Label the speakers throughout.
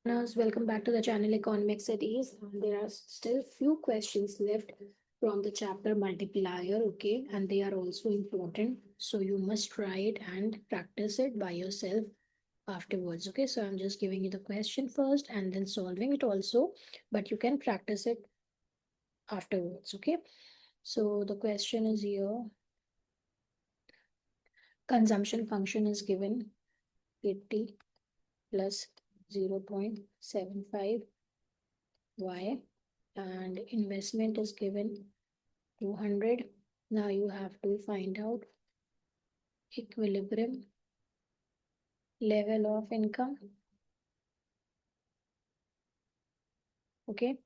Speaker 1: Learners, welcome back to the channel Economic Studies. And there are still few questions left from the chapter multiplier, okay, and they are also important. So you must try it and practice it by yourself afterwards, okay. So I'm just giving you the question first and then solving it also, but you can practice it afterwards, okay. So the question is here: consumption function is given 80 plus 0.75 y, and investment is given 200. Now you have to find out equilibrium level of income, okay,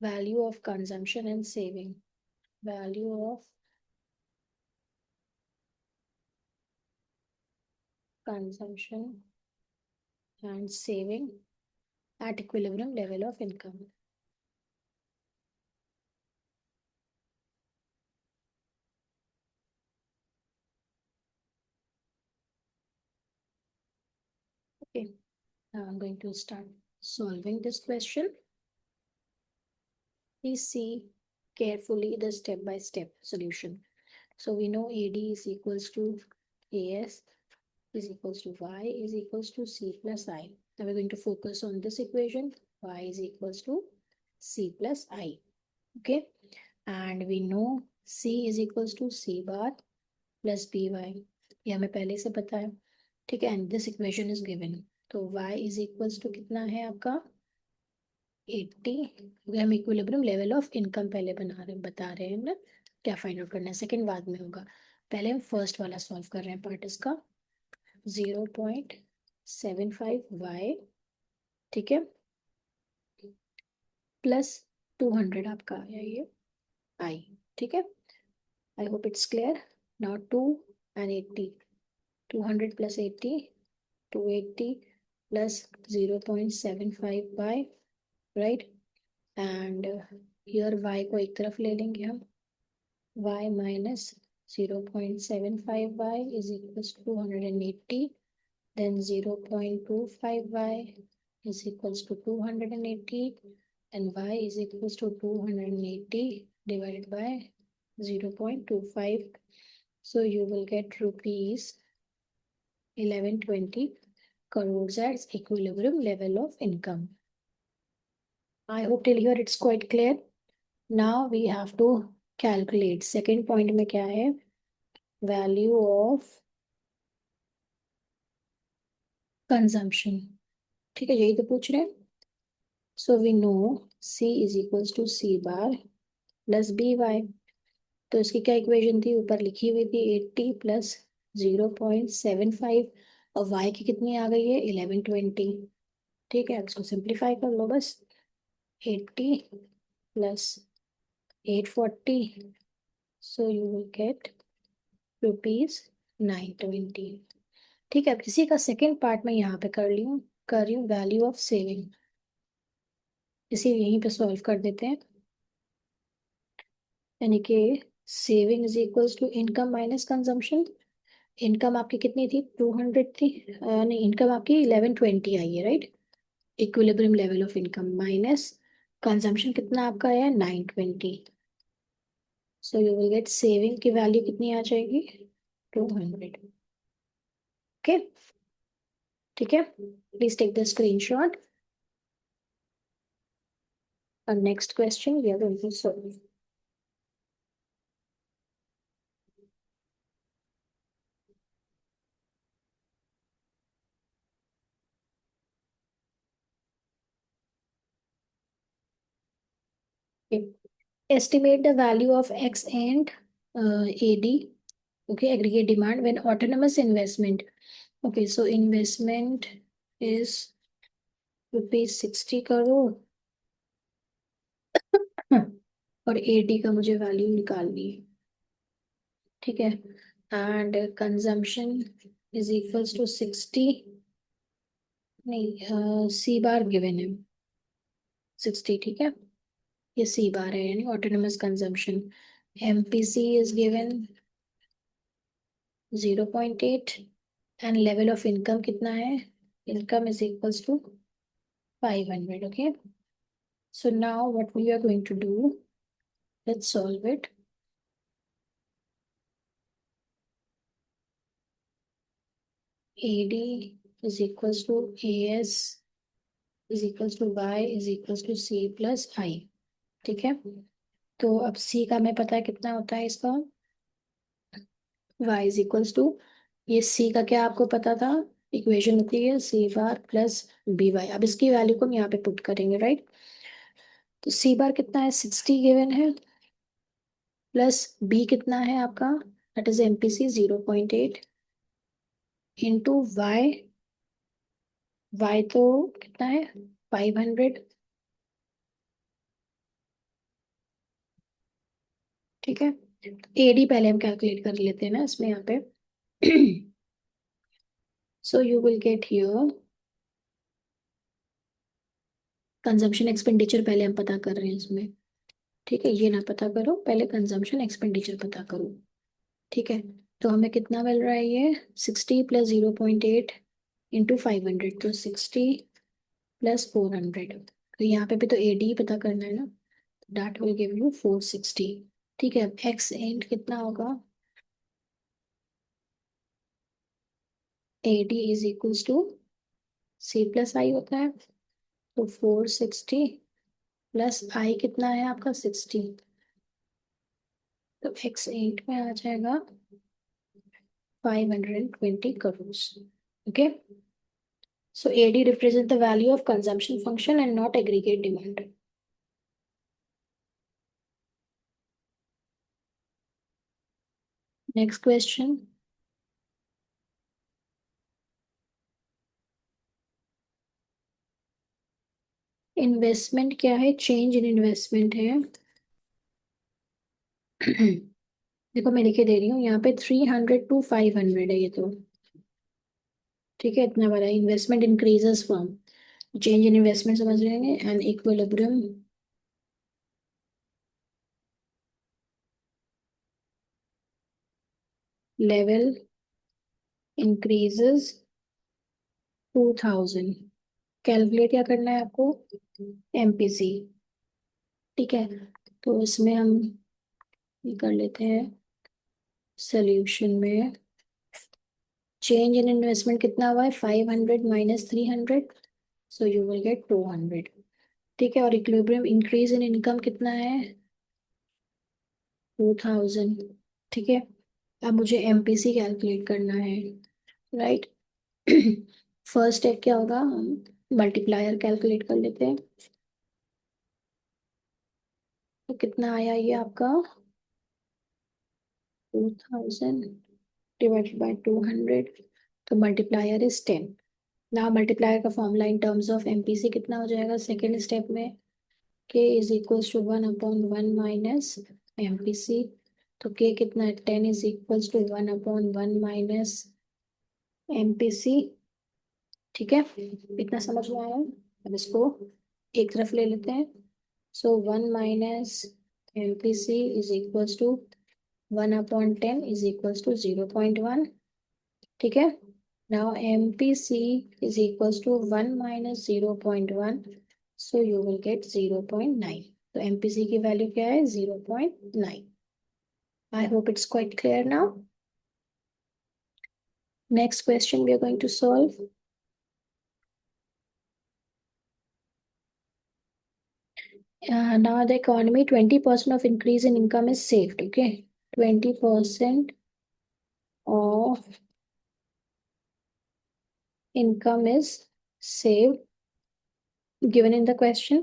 Speaker 1: value of consumption and saving, value of consumption and saving at equilibrium level of income. Okay, now I'm going to start solving this question. Please see carefully the step-by-step solution. So we know AD is equals to AS is equals to Y is equals to C plus I. Now we're going to focus on this equation. Y is equals to C plus I. Okay. And we know C is equals to C bar plus BY. ये हमें पहले से पता है. ठीक है. And this equation is given. तो Y is equals to कितना है आपका 80. हम इक्विलिब्रियम लेवल ऑफ इनकम पहले बता रहे हैं ना, क्या फाइंड आउट करना है, सेकंड बाद में होगा. पहले हम फर्स्ट वाला सॉल्व कर रहे हैं पार्ट इसका. 0.75y, ठीक है, प्लस 200 आपका आया ये आई. ठीक है. I hope it's clear. Now 2 and 80. 200 plus 80, 280 plus 0.75y, right? And here y को एक तरफ ले लेंगे हम. y minus 0.75y is equals to 280. Then 0.25y is equals to 280, and y is equals to 280 divided by 0.25. So you will get rupees 1120 crores as equilibrium level of income. I hope till here it's quite clear. Now we have to calculate. Second point में क्या है? Value of consumption. ठीक है, यही तो पूछ रहे हैं. So we know C is equals to C bar plus BY. तो इसकी क्या इक्वेशन थी, ऊपर लिखी हुई थी 80 plus 0.75, और y की कितनी आ गई है 1120. ठीक है, इसको सिंप्लीफाई कर लो बस. 80 plus 840, so you will get rupees 920. ठीक है. अब इसी का सेकेंड पार्ट में यहाँ पे कर रही हूँ वैल्यू ऑफ सेविंग. इसी यहीं पे सॉल्व कर देते हैं. यानी कि saving is equals to income minus consumption. Income आपकी कितनी थी 200 थी, नहीं, इनकम आपकी 1120 आई है, right. Equilibrium level of income minus consumption कितना आपका है 920. So you will get saving की वैल्यू कितनी आ जाएगी 200. ओके, ठीक है. Please take the screenshot. और next question we are going to solve. Estimate the value of X and AD, okay, aggregate demand when autonomous investment. Okay, so investment is rupees 60 crore और AD का मुझे value निकालनी है. ठीक है. And consumption is equals to 60, नहीं, सी बार given है 60. ठीक है, ये सी बार है यानी autonomous consumption. MPC is given 0.8 and level of income कितना है, income is equals to 500. Okay, so now what we are going to do, let's solve it. AD is equals to AS is equals to y is equals to c plus I. ठीक है, तो अब c का हमें पता है कितना होता है इसका, y is equals to, ये c का क्या आपको पता था, इक्वेशन होती है c bar plus B Y. अब इसकी वैल्यू को हम यहाँ पे पुट करेंगे, राइट। तो c बार कितना है, 60 गिवन है, प्लस b कितना है आपका, that is MPC 0.8 into Y, Y तो कितना है 500। ठीक है, एडी पहले हम कैलकुलेट कर लेते हैं ना इसमें यहाँ पे। सो you will get here, consumption expenditure पहले हम पता कर रहे हैं इसमें। ठीक है, ये ना पता करो, पहले कंजम्पशन एक्सपेंडिचर पता करो। ठीक है, तो हमें कितना मिल रहा है, ये 60 प्लस 0.8 इंटू 500, तो 60 प्लस 400। तो यहाँ पे भी तो एडी पता करना है ना, दैट विल गिव यू 460। ठीक है, अब एक्स एंड कितना होगा, AD is equals to C plus I होता है, तो 460 प्लस आई कितना है आपका 60, तो एक्स एंड में आ जाएगा 520 crores. Okay, so AD represents the value of consumption function and not aggregate demand. Next question. Investment क्या है, चेंज इन इन्वेस्टमेंट है। देखो मैं लिखे दे रही हूँ यहाँ पे 300 to 500 है ये तो। ठीक है, इतना बड़ा investment increases from, change in investment समझ रहे हैं, and equilibrium level increases 2000। Calculate क्या करना है आपको, एमपीसी। ठीक है, तो इसमें हम ये कर लेते हैं, सोल्यूशन में चेंज इन इन्वेस्टमेंट कितना हुआ है, 500 minus 300, so you will gate 200। ठीक है, और इक्विलिब्रियम इंक्रीज इन इनकम कितना है, 2000। ठीक है, अब मुझे एमपीसी कैलकुलेट करना है, राइट। फर्स्ट स्टेप क्या होगा, हम मल्टीप्लायर कैलकुलेट कर लेते हैं। तो कितना आया ये आपका, 2000 डिवाइडेड बाय 200, तो मल्टीप्लायर इज 10। ना मल्टीप्लायर का formula in terms of MPC कितना हो जाएगा सेकेंड स्टेप में, K is equals to 1/1 minus MPC. तो के कितना है, 10 is equals to 1/1 minus MPC. ठीक है, इतना समझ में आया, अब इसको एक तरफ ले लेते हैं। So 1 minus MPC is equals to 1/10 is equals to 0.1। ठीक है, now MPC is equals to 1 minus 0.1, so you will get 0.9। तो MPC की वैल्यू क्या है, 0.9। I hope it's quite clear now. Next question we are going to solve. Now the economy, 20% of increase in income is saved. Okay, 20% of income is saved given in the question.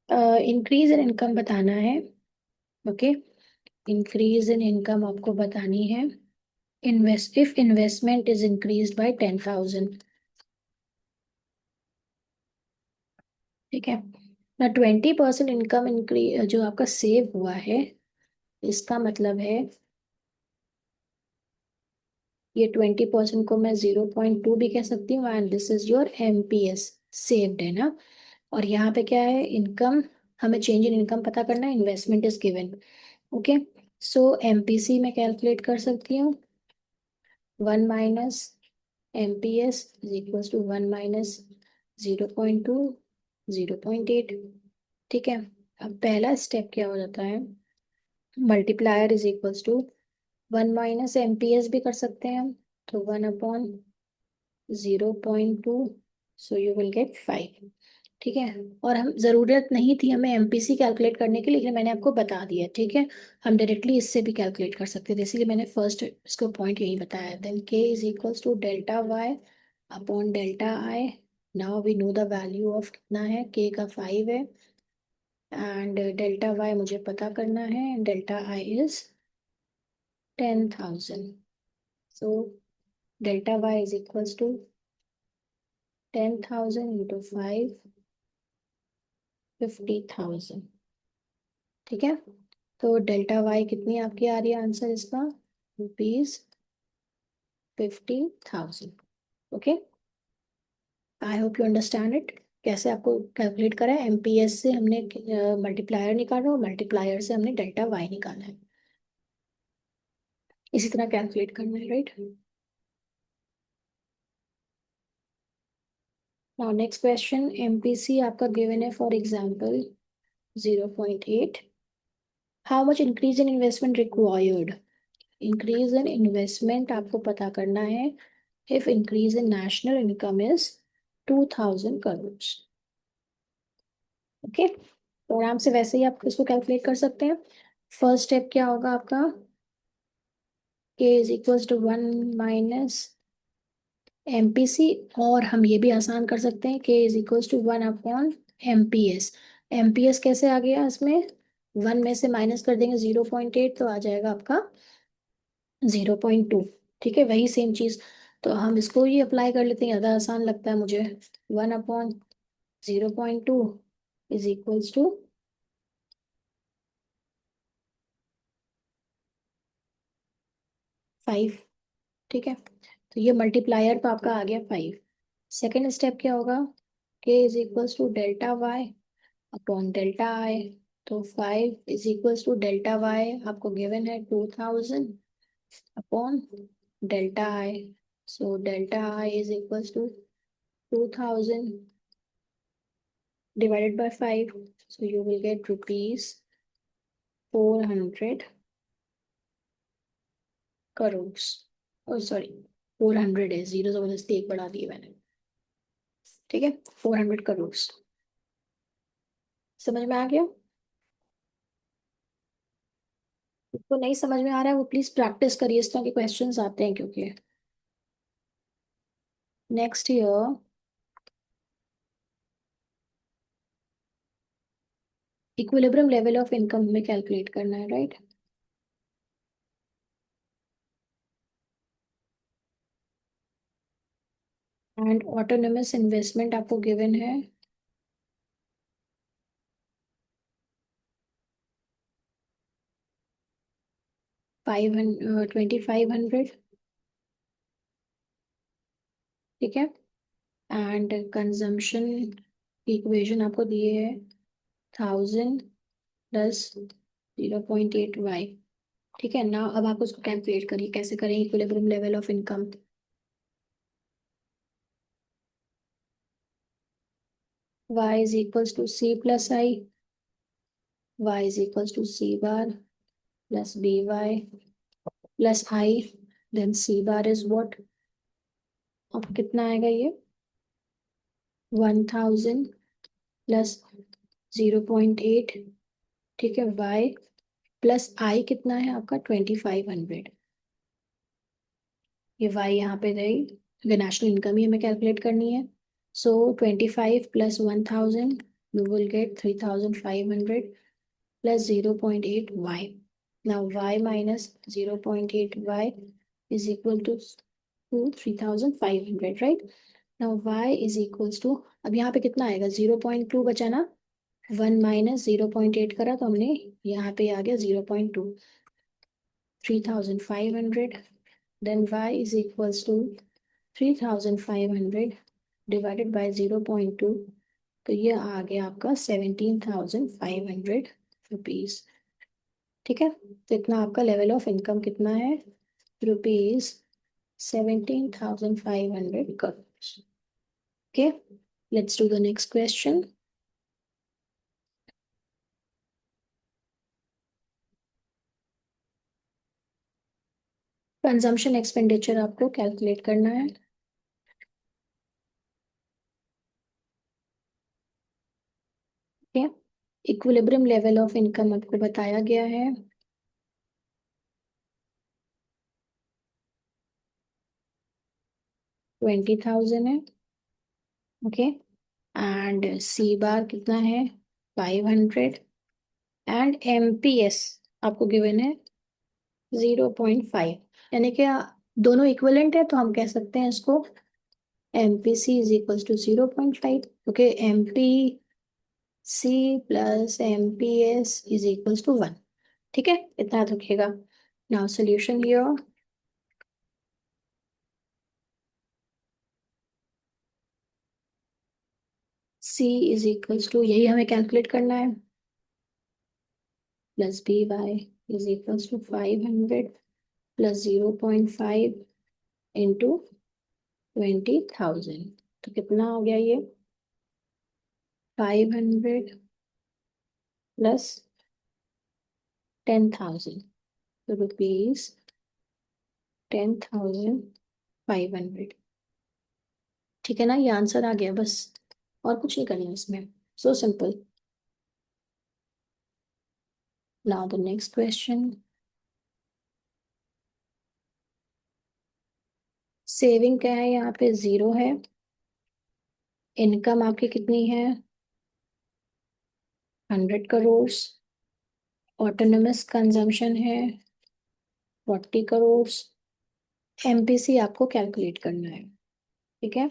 Speaker 1: Increase in income बताना है। Okay, increase in income आपको बतानी है। If investment is increased by 10,000। ठीक है ना, 20% income increase जो आपका सेव हुआ है, इसका मतलब है ये 20% को मैं 0.2 भी कह सकती हूँ, and this is your MPS saved है ना। और यहाँ पे क्या है, इनकम, हमें चेंज इन इनकम पता करना है, investment is given. Okay, so MPC में कैलकुलेट कर सकती हूँ, 1 minus MPS is equals to 1 minus 0.2, 0.8। ठीक है, अब पहला स्टेप क्या हो जाता है, multiplier is equals to 1 - MPS भी कर सकते हैं हम, तो 1/0.2, सो यू विल गेट 5। ठीक है, और हम ज़रूरत नहीं थी हमें MPC कैलकुलेट करने की, लेकिन मैंने आपको बता दिया। ठीक है, हम डायरेक्टली इससे भी कैलकुलेट कर सकते थे, इसीलिए मैंने फर्स्ट इसको पॉइंट यही बताया। Then K is equals to delta Y upon delta I. Now we know the value of कितना है, K का 5 है, एंड डेल्टा वाई मुझे पता करना है, delta I is 10,000। So delta Y is equals to 10,000 into 5, 50,000। ठीक है, तो डेल्टा वाई कितनी आपकी आ रही है, आंसर इसका ₹50,000। Okay, I hope you understand it. कैसे आपको कैलकुलेट करा है, MPS से हमने मल्टीप्लायर निकाला और मल्टीप्लायर से हमने डेल्टा वाई निकाला है, इसी तरह कैलकुलेट करना है, right. Now next question, MPC आपका गिवन है for example 0.8। How much increase in investment required. Increase in investment आपको पता करना है if increase in national income is 2,000 crores। Okay, तो आराम से वैसे ही आप इसको कैलकुलेट कर सकते हैं। फर्स्ट स्टेप क्या होगा आपका, K is equals to 1 - MPC, और हम ये भी आसान कर सकते हैं, K is equals to 1/MPS। MPS कैसे आ गया इसमें, 1 में से माइनस कर देंगे 0.8, तो आ जाएगा आपका 0.2। ठीक है, वही सेम चीज, तो हम इसको ही अप्लाई कर लेते हैं, ज़्यादा आसान लगता है मुझे। 1/0.2 इज इक्वल्स टू 5। ठीक है, तो ये मल्टीप्लायर तो आपका आ गया 5। सेकेंड स्टेप क्या होगा, K is equals to delta Y upon delta I. तो 5 is equals to delta Y आपको गिवन है 2,000 upon delta I. So delta I is equals to 2,000 divided by 5, so you will get rupees 400 crores। O sorry, 400 है, zero जबरदस्ती एक बढ़ा दिए मैंने। ठीक है, 400 crores। समझ में आ गया, तो नहीं समझ में आ रहा है वो प्लीज प्रैक्टिस करिए, इस तरह के क्वेश्चंस आते हैं क्योंकि। Next year equilibrium level of income में कैलकुलेट करना है, राइट। एंड ऑटोनोमस इन्वेस्टमेंट आपको गिवन है 2,500। ठीक है, एंड कंजम्पशन की इक्वेशन आपको दिए है 1,000 प्लस 0.8 y। ठीक है ना, अब आप उसको कैलकुलेट करिए, कैसे करें equilibrium level of income. y is equals to c plus I, y is equals to c bar plus by plus I, then c bar is what, अब कितना आएगा ये 1,000 प्लस 0.8। ठीक है, y प्लस आई कितना है आपका 2,500। ये y यहाँ पे रही, क्योंकि नेशनल इनकम ही हमें कैलकुलेट करनी है। सो 25 plus 1,000 you will gate 3,500 plus 0.8 y. Now y minus 0.8 y is equal to 3,500, right? Now y is equals to, अब यहाँ पे कितना आएगा 0.2 बचा ना, 1 - 0.8 करा तो हमने यहाँ पे आ गया 0.2, 3,500। Then y is equals to 3,500 divided by 0.2, तो ये आ गया आपका 17,500 रुपीज। ठीक है, तो इतना आपका लेवल ऑफ इनकम कितना है, ₹17,500 crore. Okay, Let's do the next question. Consumption expenditure आपको कैलकुलेट करना है. ठीक है. इक्विलिब्रियम लेवल ऑफ इनकम आपको बताया गया है. 20,000 है. ओके. एंड सी बार कितना है? 500. एंड एमपीएस आपको गिवन है 0.5. यानी कि दोनों इक्विवेलेंट है, तो हम कह सकते हैं इसको MPC is equals to 0.5. Okay. MPC plus MPS is equals to 1. ठीक है, इतना याद रखिएगा. Now solution here. C is equals to, यही हमें कैलकुलेट करना है, plus B Y is equals to 500 plus 0.5 into 20,000. तो कितना हो गया ये? 500 प्लस 10,000. तो रुपीज 10,500. ठीक है ना, ये आंसर आ गया बस, और कुछ नहीं करना इसमें. So simple. Now the next question. Saving क्या है? यहाँ पे 0 है. इनकम आपकी कितनी है? 100 करोड़. ऑटोनमस कंजम्पशन है 40 करोड़. एमपीसी आपको कैलकुलेट करना है. ठीक है.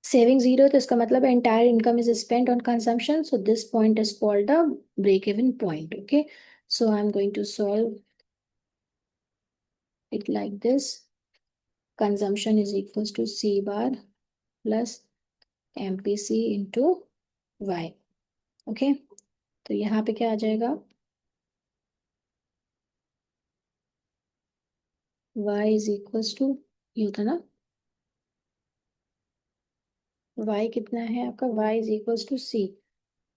Speaker 1: सेविंग 0, तो इसका मतलब entire income is spent on consumption, so this point is called the break even point. Okay. So I am going to solve it like this. Consumption is equals to C bar plus MPC into Y. Okay. तो यहाँ पे क्या आ जाएगा? Y is equals to, ये होता ना, Y कितना है आपका? Y is equals to C.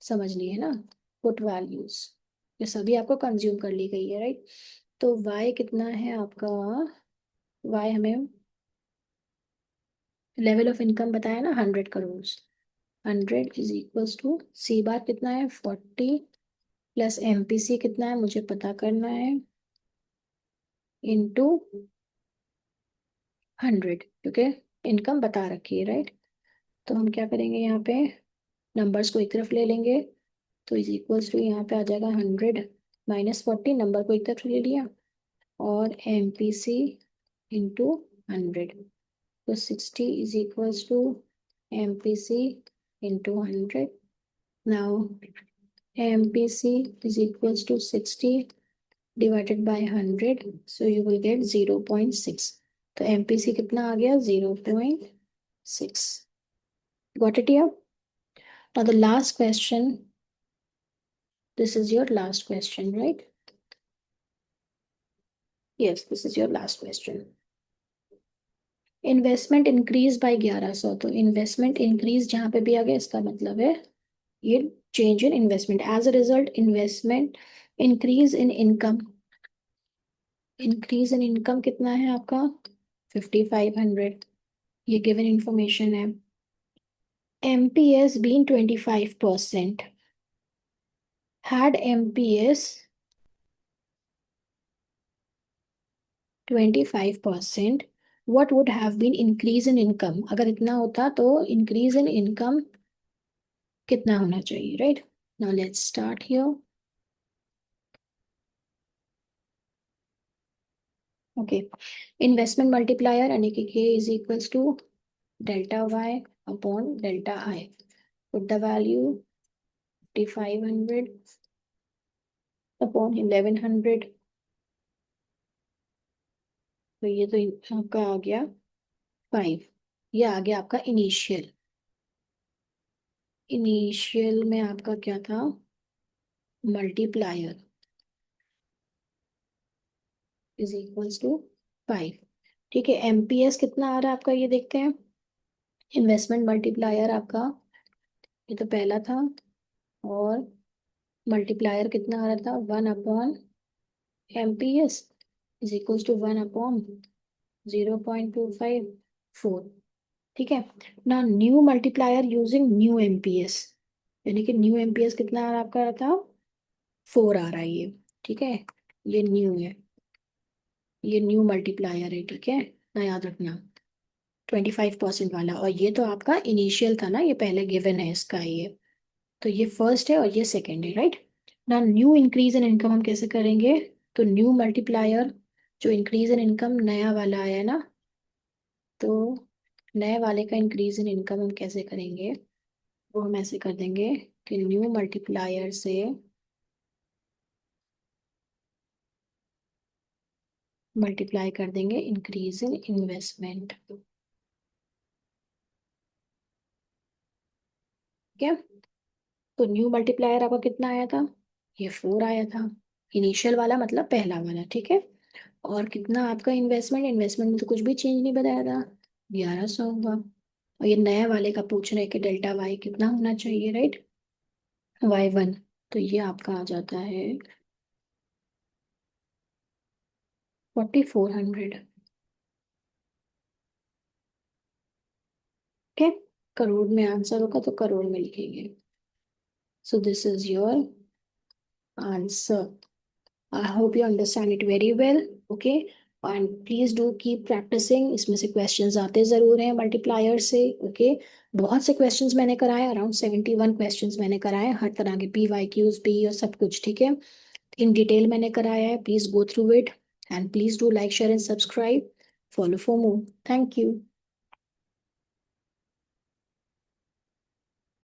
Speaker 1: समझ लिए ना, पुट वैल्यूज ये सभी आपको कंज्यूम कर ली गई है, राइट. तो Y कितना है आपका? Y हमें लेवल ऑफ इनकम बताया ना, 100 crore. 100 is equals to C bar कितना है? 40 प्लस MPC कितना है मुझे पता करना है, इंटू 100, क्योंकि इनकम बता रखी है, राइट. तो हम क्या करेंगे, यहाँ पे नंबर्स को एक तरफ ले लेंगे. तो इज इक्वल्स टू, यहाँ पे आ जाएगा 100 माइनस 40, नंबर को एक तरफ ले लिया, और MPC इंटू 100. तो 60 is equals to MPC into 100. Now MPC is equals to 60 divided by 100, so you will get 0.6. तो MPC कितना आ गया? 0.6. Got it here? Now the last question. This is your last question, right? Yes, this is your last question. Investment increase by 1100. तो investment increase जहां पे भी आ गया, इसका मतलब है ये change in investment. As a result investment increase in income. Increase in income कितना है आपका? 5,500. ये गिवन इंफॉर्मेशन है. MPS being 25%. Had MPS 25%, what would have been increase in income? अगर इतना होता तो increase in income कितना होना चाहिए, right? Now let's start here. Okay. Investment multiplier यानी कि K is equals to delta Y upon delta I. Put the value 5,500 upon 1,100. तो ये तो आपका आ गया 5. ये आ गया आपका इनिशियल. इनिशियल में आपका क्या था? Multiplier is equals to 5. ठीक है. एमपीएस कितना आ रहा है आपका, ये देखते हैं. इन्वेस्टमेंट मल्टीप्लायर आपका, ये तो पहला था, और मल्टीप्लायर कितना आ रहा था, 1/MPS इज इक्वल टू 1/0.254। ठीक है ना। New multiplier using new MPS, यानी कि न्यू एमपीएस कितना आपका रहा था, 4 आ रहा है ये। ठीक है, ये न्यू है, ये न्यू मल्टीप्लायर है। ठीक है ना, याद रखना 25% वाला। और ये तो आपका इनिशियल था ना, ये पहले गिवन है इसका ये, तो ये फर्स्ट है और ये सेकंड है, राइट ना। न्यू इंक्रीज इन इनकम हम कैसे करेंगे, तो न्यू मल्टीप्लायर जो इंक्रीज इन इनकम नया वाला आया है ना, तो नए वाले का इंक्रीज इन इनकम हम कैसे करेंगे, वो हम ऐसे कर देंगे कि न्यू मल्टीप्लायर से मल्टीप्लाई कर देंगे इंक्रीज इन इन्वेस्टमेंट। ठीक है, तो न्यू मल्टीप्लायर आपका कितना आया था, ये 4 आया था, इनिशियल वाला मतलब पहला वाला। ठीक है, और कितना आपका इन्वेस्टमेंट, इन्वेस्टमेंट में तो कुछ भी चेंज नहीं बताया था, 1100 होगा। और ये नया वाले का पूछ रहे हैं कि डेल्टा वाई कितना होना चाहिए, राइट, Y1, तो ये आपका आ जाता है 4400। ठीक है, करोड़ में आंसर होगा तो करोड़ में लिखेंगे। So this is your answer. I hope you understand it very well. Okay, and please do keep practicing. इसमें से क्वेश्चंस आते ज़रूर हैं मल्टीप्लायर से। ओके, बहुत से क्वेश्चंस मैंने कराए, अराउंड 71 क्वेश्चंस मैंने कराए, हर तरह के PYQs भी और सब कुछ। ठीक है, इन डिटेल मैंने कराया है, please go through it, and please do like share and subscribe, follow for more. Thank you.